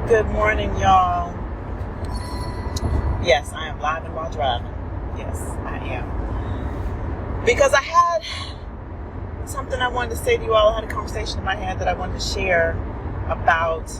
Good morning, y'all. Yes, I am live and while driving. Yes, I am. Because I had something I wanted to say to you all. I had a conversation in my head that I wanted to share about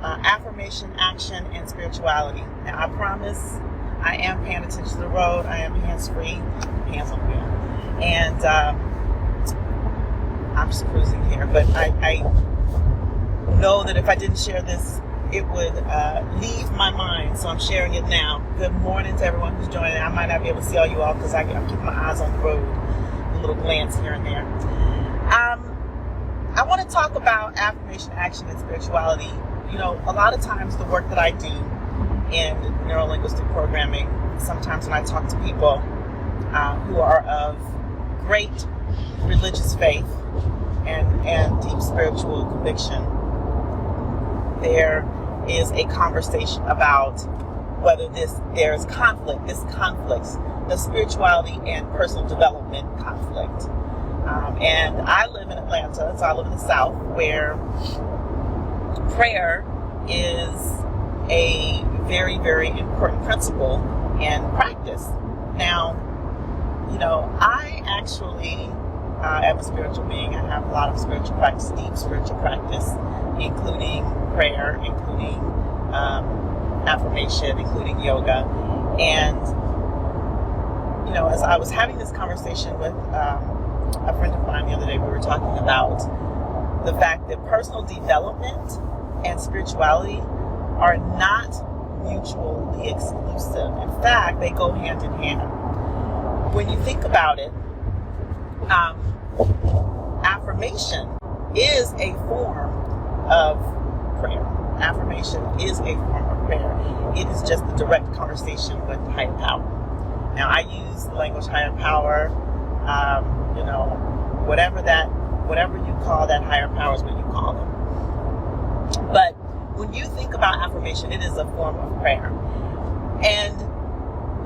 affirmation, action, and spirituality. Now, I promise I am paying attention to the road. I am hands-free, hands on the wheel. And I'm just cruising here. But I know that if I didn't share this, it would leave my mind, so I'm sharing it now. Good morning to everyone who's joining. I might not be able to see all you all because I'm keeping my eyes on the road, a little glance here and there. I want to talk about affirmation, action, and spirituality. You know, a lot of times the work that I do in neuro-linguistic programming, sometimes when I talk to people who are of great religious faith and deep spiritual conviction, there is a conversation about whether there's conflict. This conflicts the spirituality and personal development conflict. And I live in Atlanta, so I live in the South, where prayer is a very, very important principle and practice. Now, you know, I actually am a spiritual being. I have a lot of spiritual practice, deep spiritual practice, including prayer, including affirmation, including yoga. And, you know, as I was having this conversation with a friend of mine the other day, we were talking about the fact that personal development and spirituality are not mutually exclusive. In fact, they go hand in hand. When you think about it, affirmation is a form of prayer. Affirmation is a form of prayer. It is just a direct conversation with higher power. Now, I use the language higher power. You know, whatever you call that higher power is what you call them. But when you think about affirmation, it is a form of prayer. And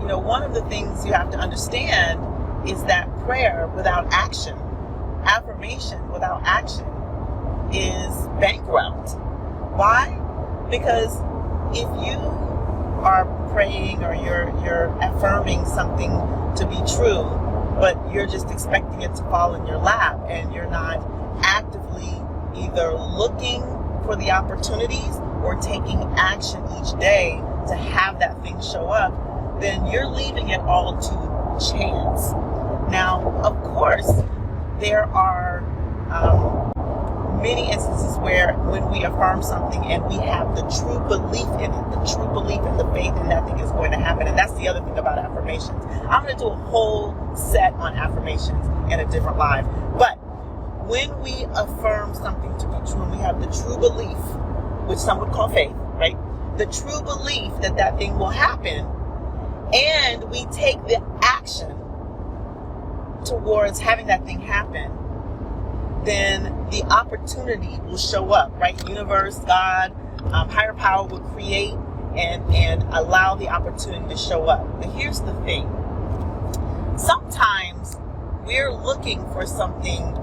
you know, one of the things you have to understand is that prayer without action, affirmation without action, is bankrupt. Why? Because if you are praying or you're affirming something to be true, but you're just expecting it to fall in your lap and you're not actively either looking for the opportunities or taking action each day to have that thing show up, then you're leaving it all to chance. Now, of course, there are many instances where when we affirm something and we have the true belief in it, the true belief in the faith, and that thing is going to happen. And that's the other thing about affirmations. I'm going to do a whole set on affirmations in a different live. But when we affirm something to be true, and we have the true belief, which some would call faith, right? The true belief that that thing will happen, and we take the action towards having that thing happen, then the opportunity will show up, right? Universe, God, higher power will create and allow the opportunity to show up. But here's the thing. Sometimes we're looking for something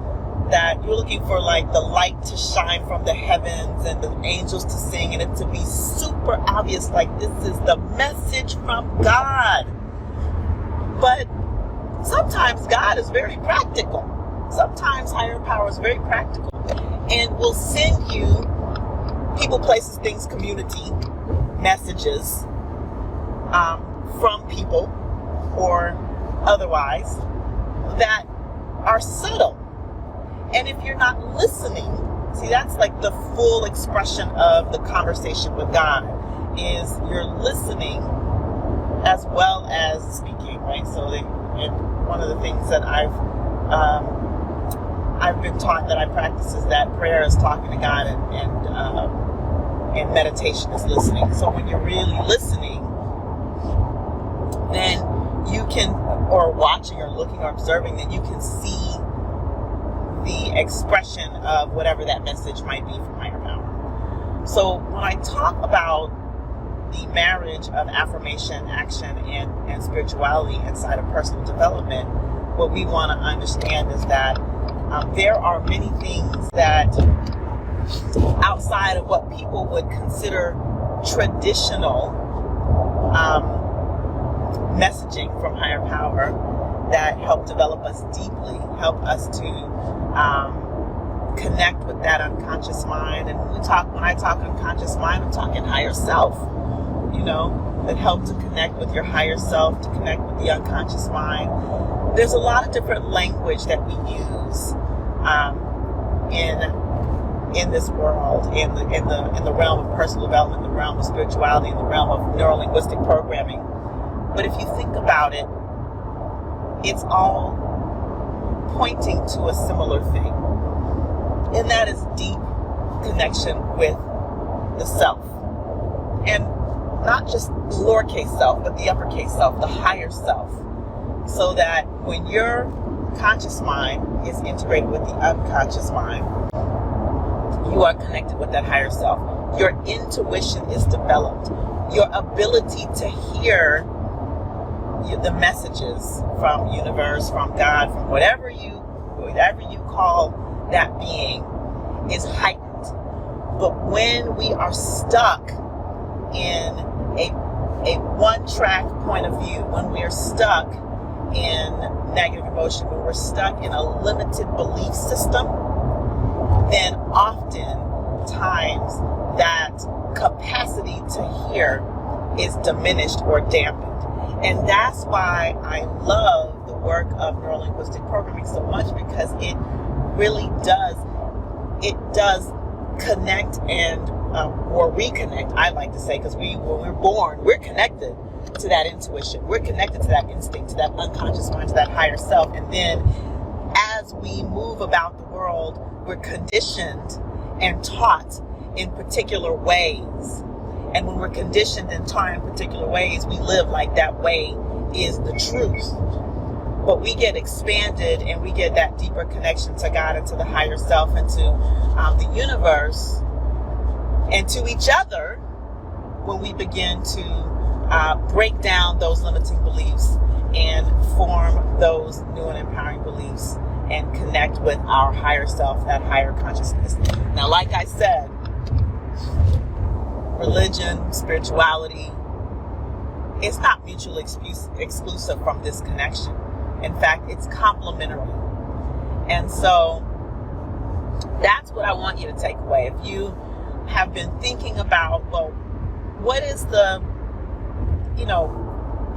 that you're looking for, like the light to shine from the heavens and the angels to sing and it to be super obvious, like this is the message from God. But sometimes God is very practical. Sometimes higher power is very practical and will send you people, places, things, community messages from people or otherwise that are subtle. And if you're not listening, see, that's like the full expression of the conversation with God, is you're listening as well as speaking, right? So and one of the things that I've been taught that I practice is that prayer is talking to God and meditation is listening. So when you're really listening, then you can, or watching or looking or observing, then you can see the expression of whatever that message might be from higher power. So when I talk about the marriage of affirmation, action, and spirituality inside of personal development, what we want to understand is that there are many things that outside of what people would consider traditional messaging from higher power that help develop us deeply, help us to connect with that unconscious mind. And when I talk unconscious mind, I'm talking higher self, that help to connect with your higher self, to connect with the unconscious mind. There's a lot of different language that we use in this world, in the realm of personal development, the realm of spirituality, in the realm of neuro-linguistic programming. But if you think about it, it's all pointing to a similar thing, and that is deep connection with the self, and not just lowercase self, but the uppercase self, the higher self, so that when your conscious mind is integrated with the unconscious mind, you are connected with that higher self. Your intuition is developed. Your ability to hear the messages from universe, from God, from whatever you call that being is heightened. But when we are stuck in a one-track point of view, when we are stuck in negative emotion, when we're stuck in a limited belief system, then oftentimes that capacity to hear is diminished or dampened. And that's why I love the work of neuro-linguistic programming so much, because it really does connect and or reconnect, I like to say, because when we're born, we're connected to that intuition. We're connected to that instinct, to that unconscious mind, to that higher self. And then as we move about the world, we're conditioned and taught in particular ways. And when we're conditioned and taught in particular ways, we live like that way is the truth. But we get expanded and we get that deeper connection to God and to the higher self and to the universe and to each other when we begin to break down those limiting beliefs and form those new and empowering beliefs and connect with our higher self, that higher consciousness. Now, like I said, religion, spirituality, it's not mutually exclusive from this connection. In fact, it's complementary. And so that's what I want you to take away. If you have been thinking about, well, what is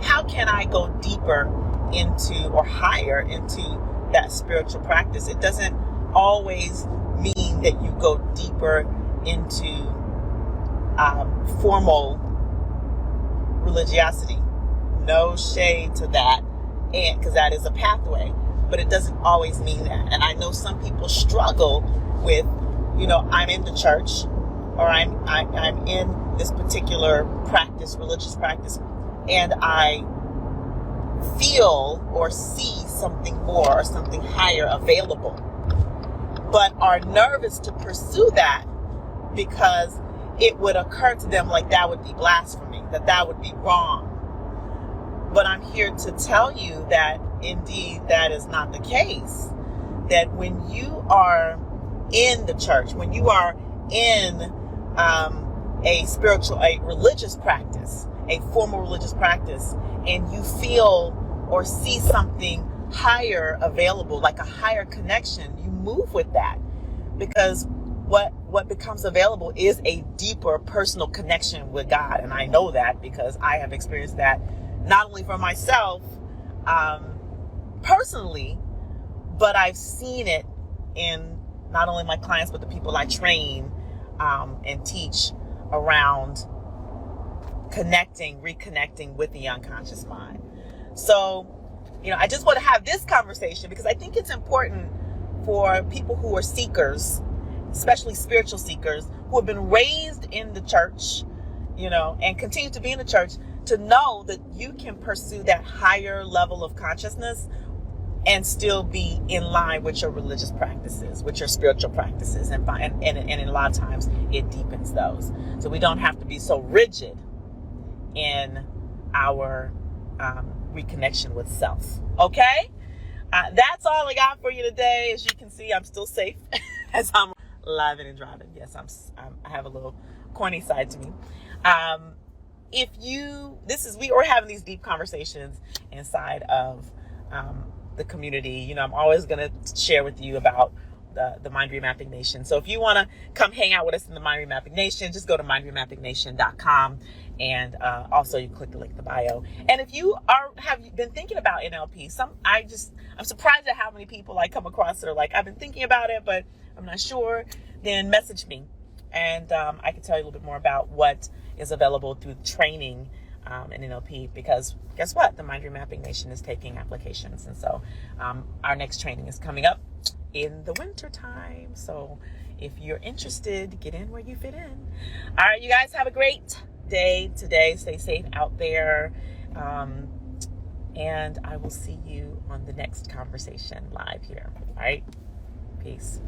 how can I go deeper into or higher into that spiritual practice? It doesn't always mean that you go deeper into formal religiosity. No shade to that, and because that is a pathway, but it doesn't always mean that. And I know some people struggle with, I'm in the church, or I'm in this particular practice, religious practice, and I feel or see something more or something higher available, but are nervous to pursue that because it would occur to them like that would be blasphemy, that would be wrong. But I'm here to tell you that indeed that is not the case. That when you are in the church, when you are in a religious practice, a formal religious practice, and you feel or see something higher available, like a higher connection, you move with that, because what becomes available is a deeper personal connection with God. And I know that because I have experienced that not only for myself personally, but I've seen it in not only my clients, but the people I train and teach around reconnecting with the unconscious mind. So, I just want to have this conversation because I think it's important for people who are seekers, especially spiritual seekers, who have been raised in the church, and continue to be in the church, to know that you can pursue that higher level of consciousness and still be in line with your religious practices, with your spiritual practices. And a lot of times it deepens those. So we don't have to be so rigid in our reconnection with self. Okay? That's all I got for you today. As you can see, I'm still safe as I'm Living and driving. Yes, I have a little corny side to me. We are having these deep conversations inside of the community. I'm always going to share with you about the Mind Remapping Nation. So if you want to come hang out with us in the Mind Remapping Nation, just go to mindremappingnation.com, and also you click the link in the bio. And if you have been thinking about NLP, I'm surprised at how many people I come across that are like, I've been thinking about it, but I'm not sure. Then message me, and I can tell you a little bit more about what is available through training in NLP, because guess what? The Mind Remapping Nation is taking applications. And so our next training is coming up in the winter time. So if you're interested, get in where you fit in. All right, you guys have a great day today. Stay safe out there. And I will see you on the next conversation live here. All right. Peace.